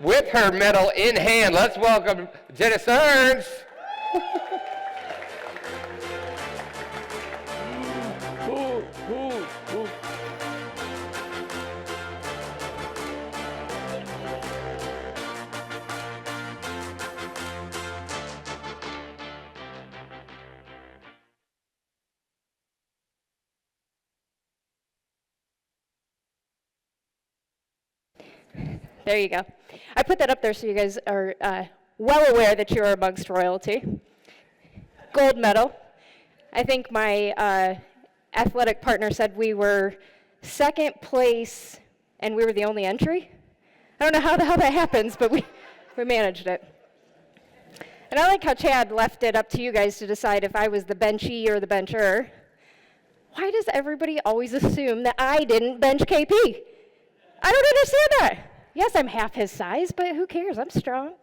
with her medal in hand. Let's welcome Jena Stearns. There you go. I put that up there so you guys are well aware that you're amongst royalty. Gold medal. I think my athletic partner said we were second place and we were the only entry. I don't know how the hell that happens, but we managed it. And I like how Chad left it up to you guys to decide if I was the benchy or the bencher. Why does everybody always assume that I didn't bench KP? I don't understand that. Yes, I'm half his size, but who cares? I'm strong.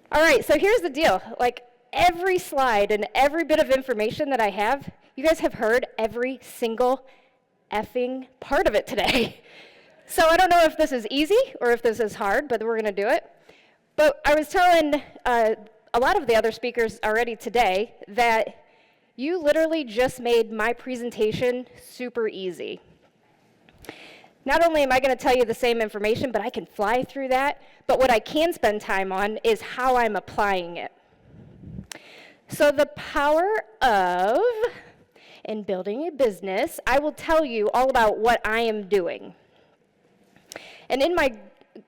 All right, so here's the deal. Like every slide and every bit of information that I have, you guys have heard every single effing part of it today. So I don't know if this is easy or if this is hard, but we're going to do it. But I was telling a lot of the other speakers already today that you literally just made my presentation super easy. Not only am I going to tell you the same information, but I can fly through that. But what I can spend time on is how I'm applying it. So the power of, in building a business, I will tell you all about what I am doing. And in my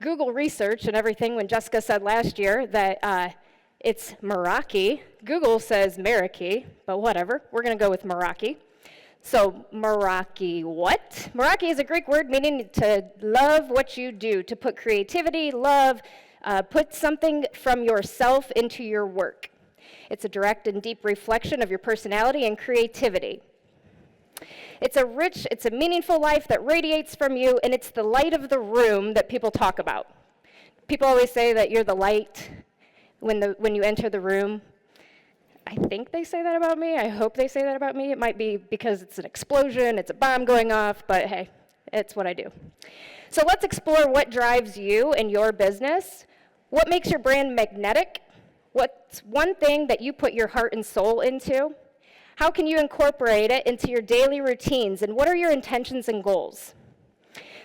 Google research and everything, when Jessica said last year that it's Meraki, Google says Meraki, but whatever, we're going to go with Meraki. So Meraki what? Meraki is a Greek word meaning to love what you do, to put creativity, love, put something from yourself into your work. It's a direct and deep reflection of your personality and creativity. It's a meaningful life that radiates from you, and it's the light of the room that people talk about. People always say that you're the light when you enter the room. I think they say that about me. I hope they say that about me. It might be because it's an explosion, it's a bomb going off, but hey, it's what I do. So let's explore what drives you and your business. What makes your brand magnetic? What's one thing that you put your heart and soul into? How can you incorporate it into your daily routines? And what are your intentions and goals?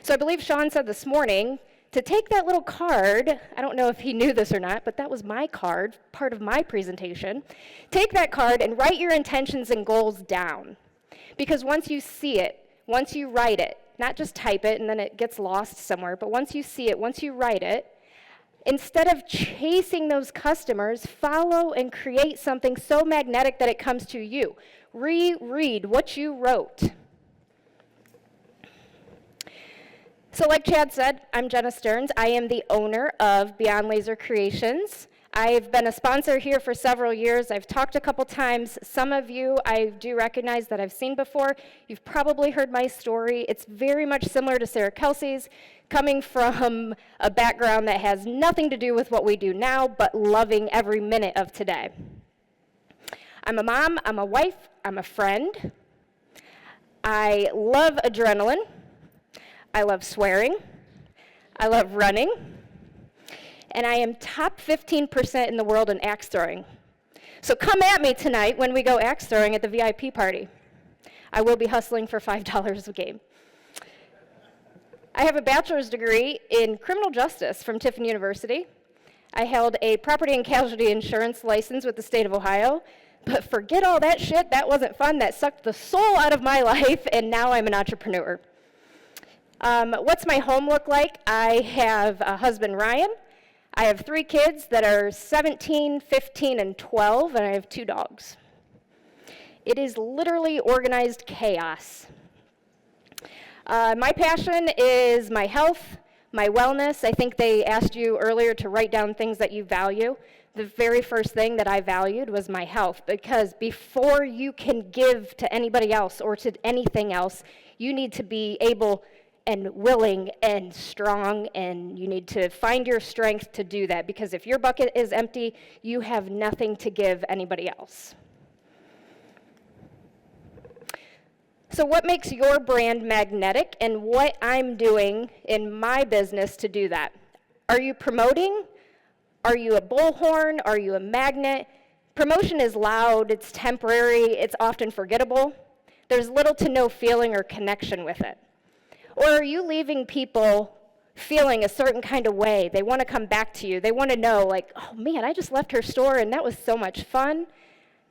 So I believe Sean said this morning, to take that little card, I don't know if he knew this or not, but that was my card, part of my presentation. Take that card and write your intentions and goals down. Because once you see it, once you write it, not just type it and then it gets lost somewhere, but once you see it, once you write it, instead of chasing those customers, follow and create something so magnetic that it comes to you. Reread what you wrote. So like Chad said, I'm Jena Stearns. I am the owner of Beyond Laser Creations. I've been a sponsor here for several years. I've talked a couple times. Some of you I do recognize that I've seen before. You've probably heard my story. It's very much similar to Sarah Kelsey's, coming from a background that has nothing to do with what we do now, but loving every minute of today. I'm a mom, I'm a wife, I'm a friend. I love adrenaline. I love swearing, I love running, and I am top 15% in the world in axe throwing. So come at me tonight when we go axe throwing at the VIP party. I will be hustling for $5 a game. I have a bachelor's degree in criminal justice from Tiffin University. I held a property and casualty insurance license with the state of Ohio, but forget all that shit, that wasn't fun, that sucked the soul out of my life, and now I'm an entrepreneur. What's my home look like? I have a husband, Ryan. I have 3 kids that are 17, 15, and 12, and I have 2 dogs. It is literally organized chaos. My passion is my health, my wellness. I think they asked you earlier to write down things that you value. The very first thing that I valued was my health, because before you can give to anybody else or to anything else, you need to be able and willing and strong, and you need to find your strength to do that, because if your bucket is empty, you have nothing to give anybody else. So what makes your brand magnetic, and what I'm doing in my business to do that? Are you promoting? Are you a bullhorn? Are you a magnet? Promotion is loud, it's temporary, it's often forgettable. There's little to no feeling or connection with it. Or are you leaving people feeling a certain kind of way? They want to come back to you. They want to know, like, oh man, I just left her store and that was so much fun.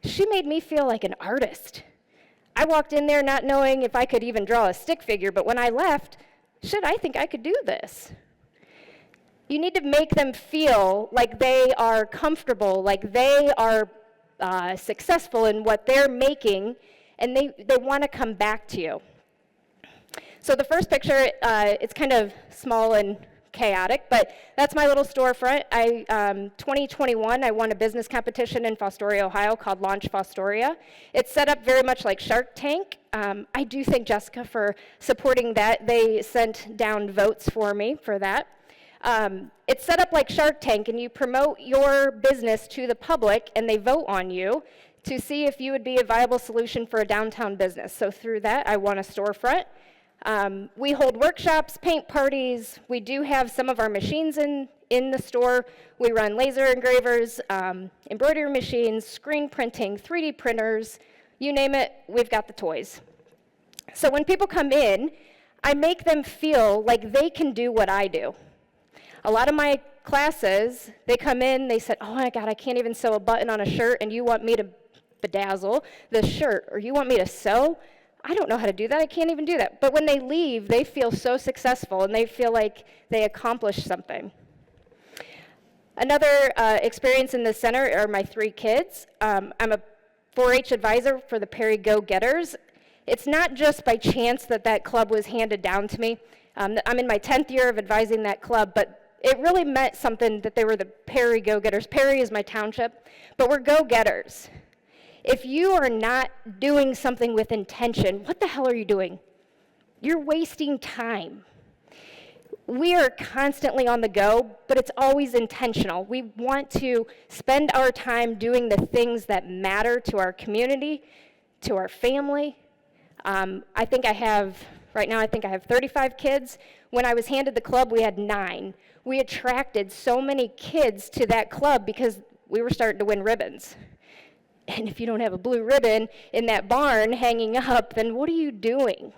She made me feel like an artist. I walked in there not knowing if I could even draw a stick figure, but when I left, shit, I think I could do this. You need to make them feel like they are comfortable, like they are successful in what they're making, and they want to come back to you. So the first picture, it's kind of small and chaotic, but that's my little storefront. 2021, I won a business competition in Fostoria, Ohio called Launch Fostoria. It's set up very much like Shark Tank. I do thank Jessica for supporting that. They sent down votes for me for that. It's set up like Shark Tank, and you promote your business to the public, and they vote on you to see if you would be a viable solution for a downtown business. So through that, I won a storefront. We hold workshops, paint parties. We do have some of our machines in the store. We run laser engravers, embroidery machines, screen printing, 3D printers, you name it, we've got the toys. So when people come in, I make them feel like they can do what I do. A lot of my classes, they come in, they said, oh my God, I can't even sew a button on a shirt, and you want me to bedazzle the shirt, or you want me to sew? I don't know how to do that. I can't even do that. But when they leave, they feel so successful, and they feel like they accomplished something. Another experience in the center are my 3 kids. I'm a 4-H advisor for the Perry Go-Getters. It's not just by chance that that club was handed down to me. I'm in my 10th year of advising that club, but it really meant something that they were the Perry Go-Getters. Perry is my township, but we're go-getters. If you are not doing something with intention, what the hell are you doing? You're wasting time. We are constantly on the go, but it's always intentional. We want to spend our time doing the things that matter to our community, to our family. Right now I think I have 35 kids. When I was handed the club, we had 9. We attracted so many kids to that club because we were starting to win ribbons. And if you don't have a blue ribbon in that barn hanging up, then what are you doing?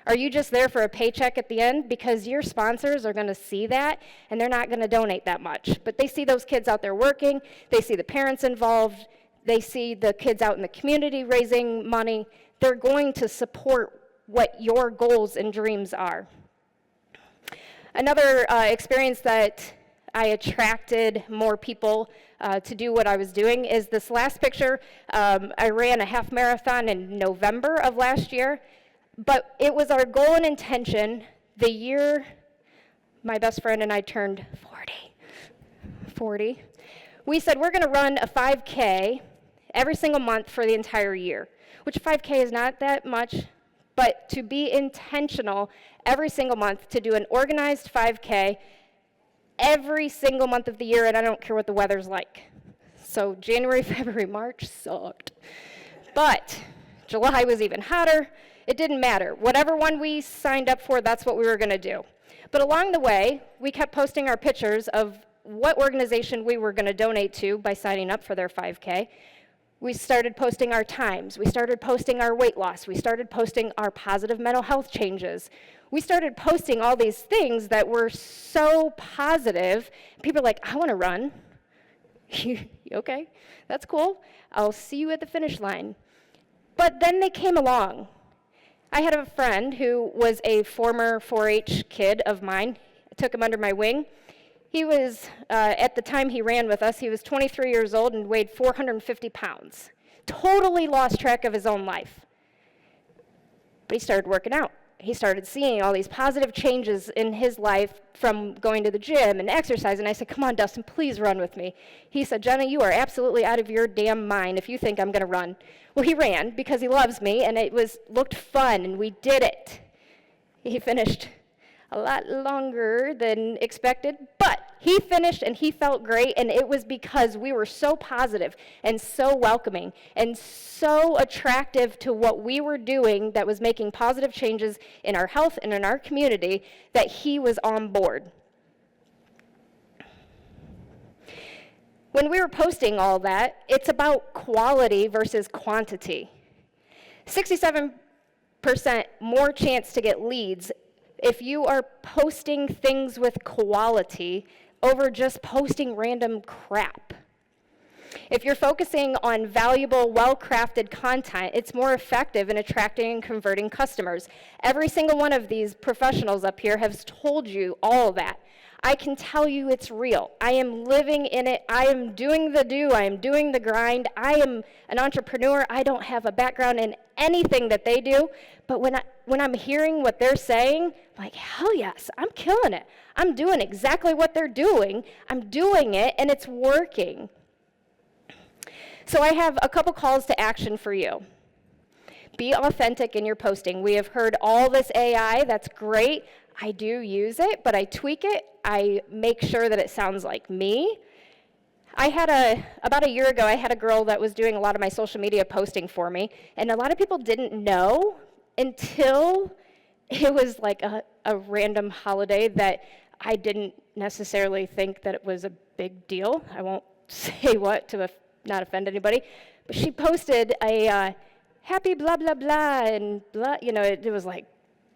Are you just there for a paycheck at the end? Because your sponsors are going to see that, and they're not going to donate that much. But they see those kids out there working. They see the parents involved. They see the kids out in the community raising money. They're going to support what your goals and dreams are. Another experience that I attracted more people to do what I was doing is this last picture. I ran a half marathon in November of last year, but it was our goal and intention the year my best friend and I turned 40. We said we're gonna run a 5K every single month for the entire year, which 5K is not that much, but to be intentional every single month to do an organized 5K every single month of the year, and I don't care what the weather's like. So January, February, March sucked. But July was even hotter. It didn't matter. Whatever one we signed up for, that's what we were gonna do. But along the way, we kept posting our pictures of what organization we were gonna donate to by signing up for their 5K. We started posting our times. We started posting our weight loss. We started posting our positive mental health changes. We started posting all these things that were so positive. People are like, I want to run. Okay, that's cool. I'll see you at the finish line. But then they came along. I had a friend who was a former 4-H kid of mine. I took him under my wing. He was, at the time he ran with us, he was 23 years old and weighed 450 pounds. Totally lost track of his own life. But he started working out. He started seeing all these positive changes in his life from going to the gym and exercise. And I said, come on, Dustin, please run with me. He said, Jenna, you are absolutely out of your damn mind if you think I'm going to run. Well, he ran because he loves me, and it looked fun, and we did it. He finished a lot longer than expected, but he finished and he felt great, and it was because we were so positive and so welcoming and so attractive to what we were doing that was making positive changes in our health and in our community that he was on board. When we were posting all that, it's about quality versus quantity. 67% more chance to get leads if you are posting things with quality over just posting random crap. If you're focusing on valuable, well-crafted content, it's more effective in attracting and converting customers. Every single one of these professionals up here has told you all that. I can tell you it's real. I am living in it. I am doing the do. I am doing the grind. I am an entrepreneur. I don't have a background in anything that they do. But when I'm hearing what they're saying, I'm like, hell yes, I'm killing it. I'm doing exactly what they're doing. I'm doing it, and it's working. So I have a couple calls to action for you. Be authentic in your posting. We have heard all this AI. That's great. I do use it, but I tweak it. I make sure that it sounds like me. About a year ago, I had a girl that was doing a lot of my social media posting for me, and a lot of people didn't know until it was like a random holiday that I didn't necessarily think that it was a big deal. I won't say what to not offend anybody, but she posted a happy blah, blah, blah, and blah, it was like,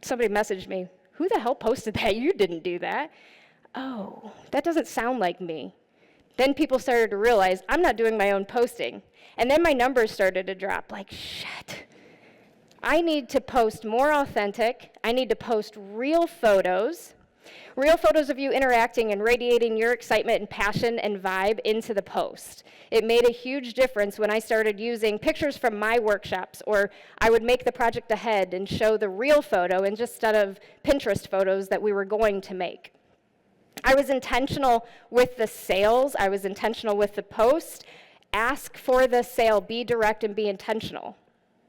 somebody messaged me, who the hell posted that? You didn't do that. Oh, that doesn't sound like me. Then people started to realize I'm not doing my own posting. And then my numbers started to drop, like, shit. I need to post more authentic. I need to post real photos of you interacting and radiating your excitement and passion and vibe into the post. It made a huge difference when I started using pictures from my workshops, or I would make the project ahead and show the real photo instead of Pinterest photos that we were going to make. I was intentional with the sales. I was intentional with the post. Ask for the sale. Be direct and be intentional.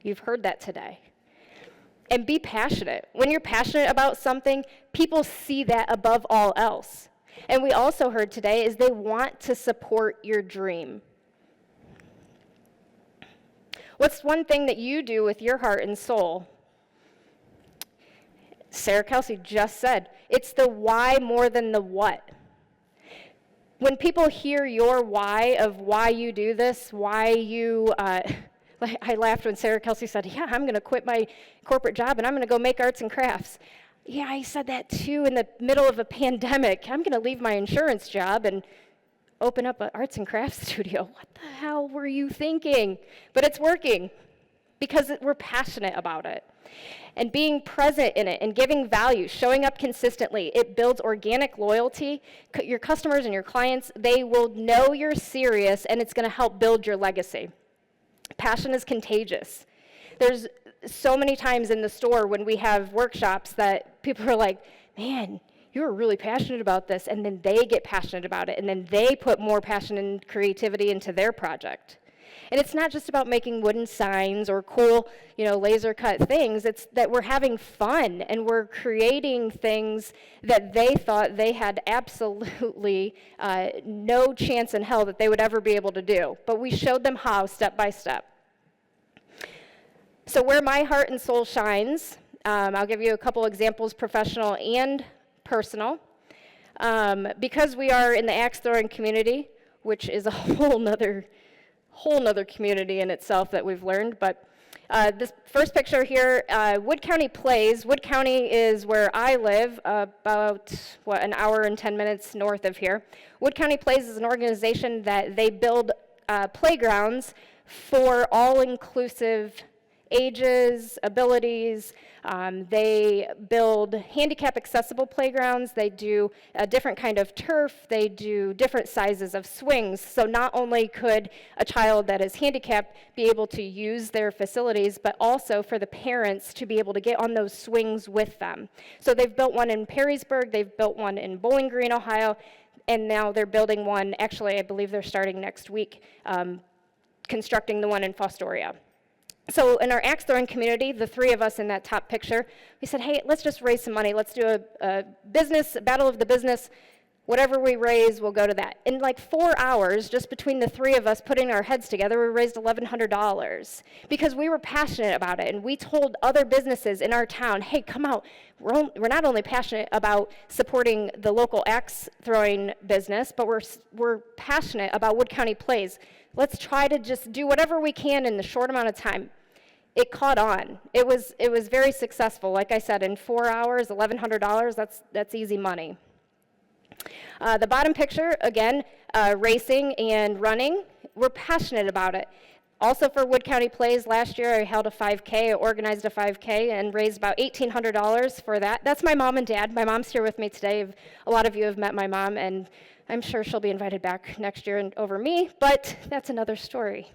You've heard that today. And be passionate. When you're passionate about something, people see that above all else. And we also heard today is they want to support your dream. What's one thing that you do with your heart and soul? Sarah Kelsey just said, it's the why more than the what. When people hear your why of why you do this, why you, I laughed when Sarah Kelsey said, yeah, I'm going to quit my corporate job and I'm going to go make arts and crafts. Yeah, I said that too in the middle of a pandemic. I'm going to leave my insurance job and open up an arts and crafts studio. What the hell were you thinking? But it's working because we're passionate about it. And being present in it and giving value, showing up consistently, it builds organic loyalty. Your customers and your clients, they will know you're serious, and it's going to help build your legacy. Passion is contagious. There's so many times in the store when we have workshops that people are like, man, you were really passionate about this, and then they get passionate about it, and then they put more passion and creativity into their project. And it's not just about making wooden signs or cool, laser cut things. It's that we're having fun and we're creating things that they thought they had absolutely no chance in hell that they would ever be able to do. But we showed them how, step by step. So where my heart and soul shines, I'll give you a couple examples, professional and personal. Because we are in the axe throwing community, which is a whole nother community in itself that we've learned. But this first picture here, Wood County Plays. Wood County is where I live, about, an hour and 10 minutes north of here. Wood County Plays is an organization that they build playgrounds for all-inclusive ages, abilities. They build handicap-accessible playgrounds. They do a different kind of turf. They do different sizes of swings. So not only could a child that is handicapped be able to use their facilities, but also for the parents to be able to get on those swings with them. So they've built one in Perrysburg. They've built one in Bowling Green, Ohio. And now they're building one. Actually, I believe they're starting next week, constructing the one in Fostoria. So in our axe throwing community, the three of us in that top picture, we said, hey, let's just raise some money. Let's do a business, battle of the business. Whatever we raise will go to that. In like 4 hours, just between the three of us putting our heads together, we raised $1,100 because we were passionate about it. And we told other businesses in our town, hey, come out. We're not only passionate about supporting the local axe throwing business, but we're passionate about Wood County Plays. Let's try to just do whatever we can in the short amount of time. It caught on. It was very successful. Like I said, in 4 hours, $1,100, that's easy money. The bottom picture, again, racing and running. We're passionate about it. Also for Wood County Plays, last year I held a 5K, I organized a 5K, and raised about $1,800 for that. That's my mom and dad. My mom's here with me today. A lot of you have met my mom, and I'm sure she'll be invited back next year and over me, but that's another story.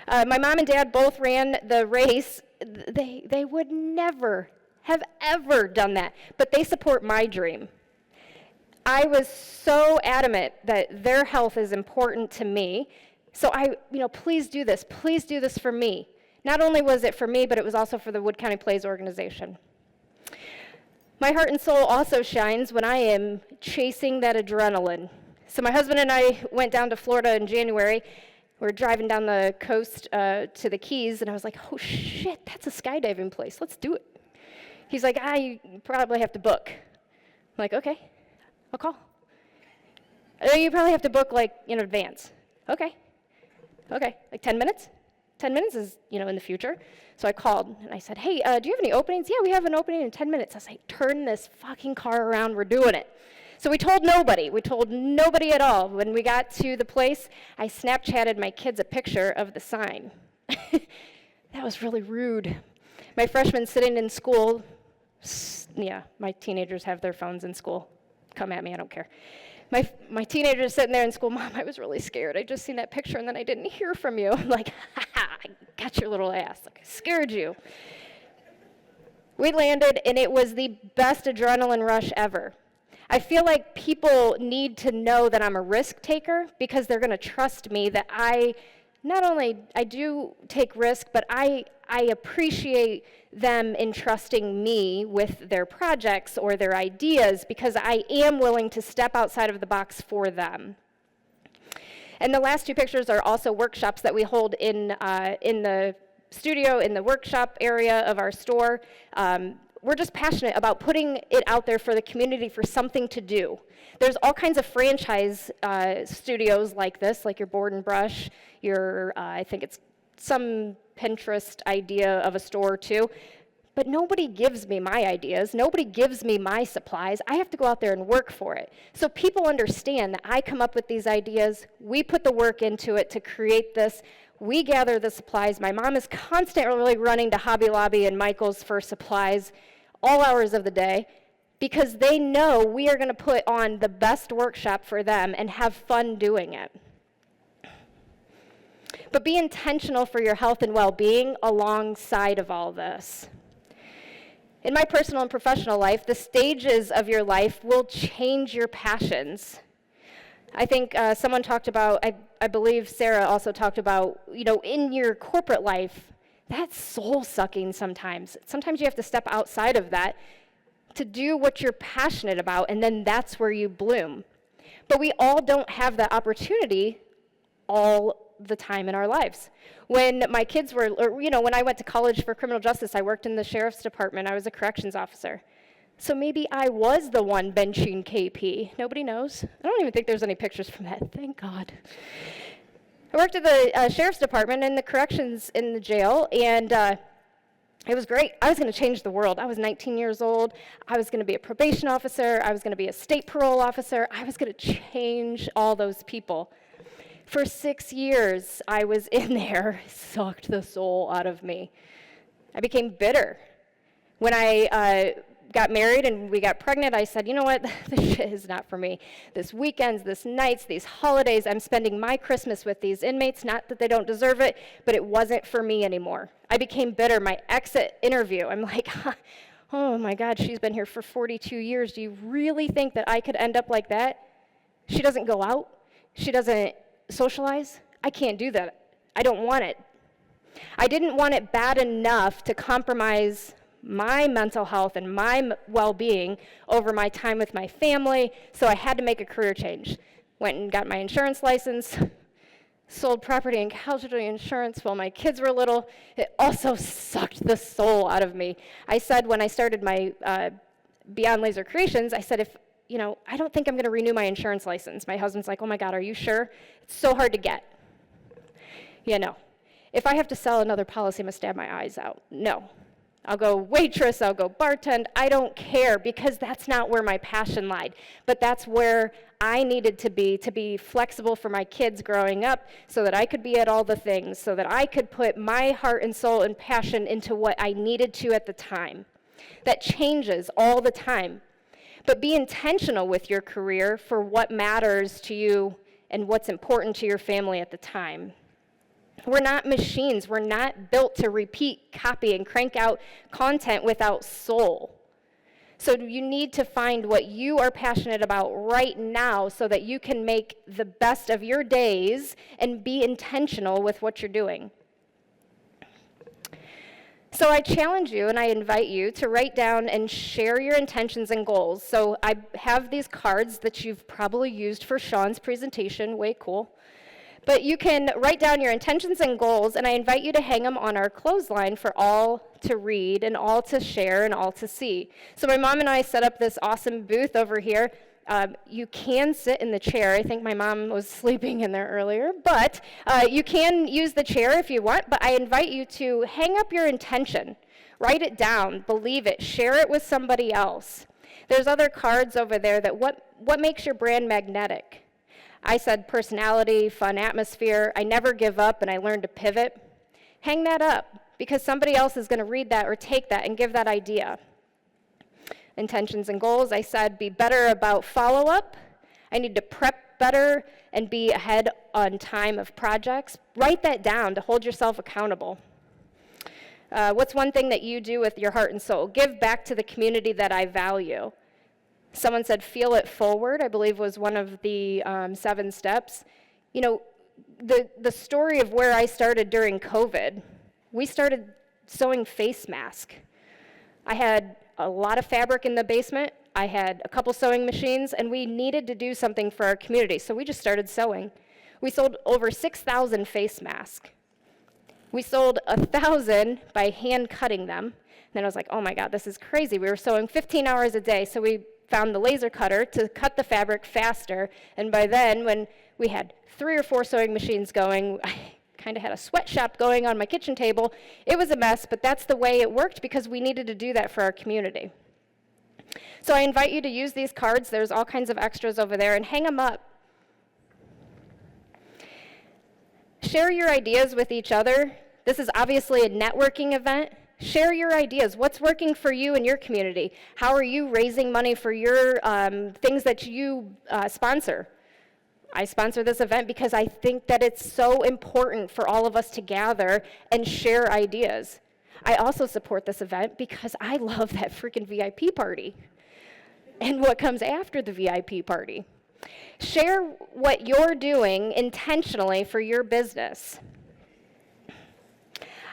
My mom and dad both ran the race. They would never have ever done that, but they support my dream. I was so adamant that their health is important to me. So please do this. Please do this for me. Not only was it for me, but it was also for the Wood County Plays organization. My heart and soul also shines when I am chasing that adrenaline. So my husband and I went down to Florida in January. We were driving down the coast to the Keys, and I was like, oh shit, that's a skydiving place. Let's do it. He's like, you probably have to book. I'm like, okay. I'll call. You probably have to book in advance. Okay, like 10 minutes? 10 minutes is, in the future. So I called and I said, hey, do you have any openings? Yeah, we have an opening in 10 minutes. I was like, turn this fucking car around, we're doing it. So we told nobody at all. When we got to the place, I Snapchatted my kids a picture of the sign. That was really rude. My freshman sitting in school, yeah, my teenagers have their phones in school. Come at me, I don't care. My teenager's sitting there in school, Mom, I was really scared. I just seen that picture and then I didn't hear from you. I'm like, ha, I got your little ass. Like, I scared you. We landed and it was the best adrenaline rush ever. I feel like people need to know that I'm a risk taker because they're gonna trust me that I do take risk, but I appreciate them entrusting me with their projects or their ideas because I am willing to step outside of the box for them. And the last two pictures are also workshops that we hold in the studio, in the workshop area of our store. We're just passionate about putting it out there for the community for something to do. There's all kinds of franchise studios like this, like your Board and Brush, I think it's some Pinterest idea of a store too. But nobody gives me my ideas. Nobody gives me my supplies. I have to go out there and work for it. So people understand that I come up with these ideas. We put the work into it to create this. We gather the supplies. My mom is constantly running to Hobby Lobby and Michael's for supplies all hours of the day because they know we are going to put on the best workshop for them and have fun doing it. But be intentional for your health and well-being alongside of all this. In my personal and professional life, the stages of your life will change your passions. I think someone talked about, I believe Sarah also talked about, in your corporate life, that's soul-sucking sometimes. Sometimes you have to step outside of that to do what you're passionate about, and then that's where you bloom. But we all don't have that opportunity all the time in our lives. When my kids were, when I went to college for criminal justice, I worked in the sheriff's department. I was a corrections officer. So maybe I was the one benching KP. Nobody knows. I don't even think there's any pictures from that. Thank God. I worked at the sheriff's department and the corrections in the jail, and it was great. I was going to change the world. I was 19 years old. I was going to be a probation officer. I was going to be a state parole officer. I was going to change all those people. For 6 years, I was in there, sucked the soul out of me. I became bitter. When I got married and we got pregnant, I said, you know what, this shit is not for me. This weekends, this nights, these holidays, I'm spending my Christmas with these inmates, not that they don't deserve it, but it wasn't for me anymore. I became bitter. My exit interview, I'm like, oh my God, she's been here for 42 years. Do you really think that I could end up like that? She doesn't go out. She doesn't socialize. I can't do that. I don't want it. I didn't want it bad enough to compromise my mental health and my well-being over my time with my family, so I had to make a career change. Went and got my insurance license, sold property and casualty insurance while my kids were little. It also sucked the soul out of me. I said when I started my Beyond Laser Creations, I said, I don't think I'm going to renew my insurance license. My husband's like, oh my God, are you sure? It's so hard to get. If I have to sell another policy, I'm going to stab my eyes out. No. I'll go waitress, I'll go bartend, I don't care, because that's not where my passion lied. But that's where I needed to be flexible for my kids growing up, so that I could be at all the things, so that I could put my heart and soul and passion into what I needed to at the time. That changes all the time. But be intentional with your career for what matters to you and what's important to your family at the time. We're not machines. We're not built to repeat, copy, and crank out content without soul. So you need to find what you are passionate about right now so that you can make the best of your days and be intentional with what you're doing. So I challenge you and I invite you to write down and share your intentions and goals. So I have these cards that you've probably used for Sean's presentation, way cool. But you can write down your intentions and goals, and I invite you to hang them on our clothesline for all to read and all to share and all to see. So my mom and I set up this awesome booth over here. You can sit in the chair. I think my mom was sleeping in there earlier, but you can use the chair if you want, but I invite you to hang up your intention. Write it down, believe it, share it with somebody else. There's other cards over there that what makes your brand magnetic? I said personality, fun atmosphere, I never give up, and I learned to pivot. Hang that up, because somebody else is going to read that or take that and give that idea. Intentions and goals, I said be better about follow-up. I need to prep better and be ahead on time of projects. Write that down to hold yourself accountable. What's one thing that you do with your heart and soul? Give back to the community that I value. Someone said, feel it forward, I believe was one of the 7 steps. The story of where I started during COVID, we started sewing face masks. I had a lot of fabric in the basement. I had a couple sewing machines, and we needed to do something for our community, so we just started sewing. We sold over 6,000 face masks. We sold 1,000 by hand cutting them. And then I was like, oh my God, this is crazy. We were sewing 15 hours a day, so we found the laser cutter to cut the fabric faster. And by then, when we had 3 or 4 sewing machines going, I kind of had a sweatshop going on my kitchen table. It was a mess, but that's the way it worked because we needed to do that for our community. So I invite you to use these cards. There's all kinds of extras over there, and hang them up. Share your ideas with each other. This is obviously a networking event. Share your ideas. What's working for you in your community? How are you raising money for your things that you sponsor? I sponsor this event because I think that it's so important for all of us to gather and share ideas. I also support this event because I love that freaking VIP party and what comes after the VIP party. Share what you're doing intentionally for your business.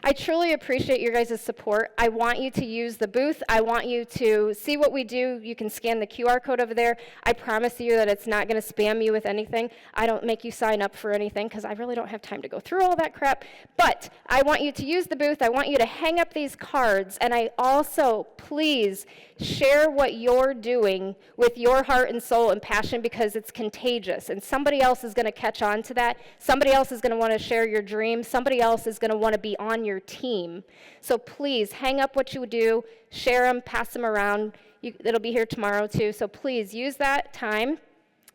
I truly appreciate your guys' support. I want you to use the booth. I want you to see what we do. You can scan the QR code over there. I promise you that it's not going to spam you with anything. I don't make you sign up for anything because I really don't have time to go through all that crap. But I want you to use the booth. I want you to hang up these cards. And I also, please, share what you're doing with your heart and soul and passion because it's contagious. And somebody else is going to catch on to that. Somebody else is going to want to share your dreams. Somebody else is going to want to be on your team. So please hang up what you do, share them, pass them around. It'll be here tomorrow too. So please use that time.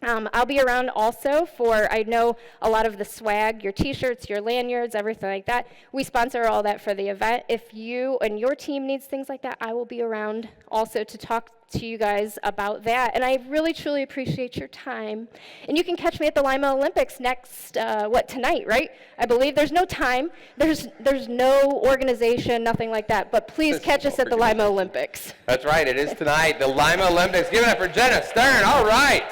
I'll be around also for, I know, a lot of the swag, your t-shirts, your lanyards, everything like that. We sponsor all that for the event. If you and your team needs things like that, I will be around also to talk to you guys about that. And I really, truly appreciate your time. And you can catch me at the Lima Olympics next, tonight, right? I believe there's no time. There's no organization, nothing like that. But please catch us at the Lima Olympics. That's right. It is tonight, the Lima Olympics. Give it up for Jena Stearns. All right.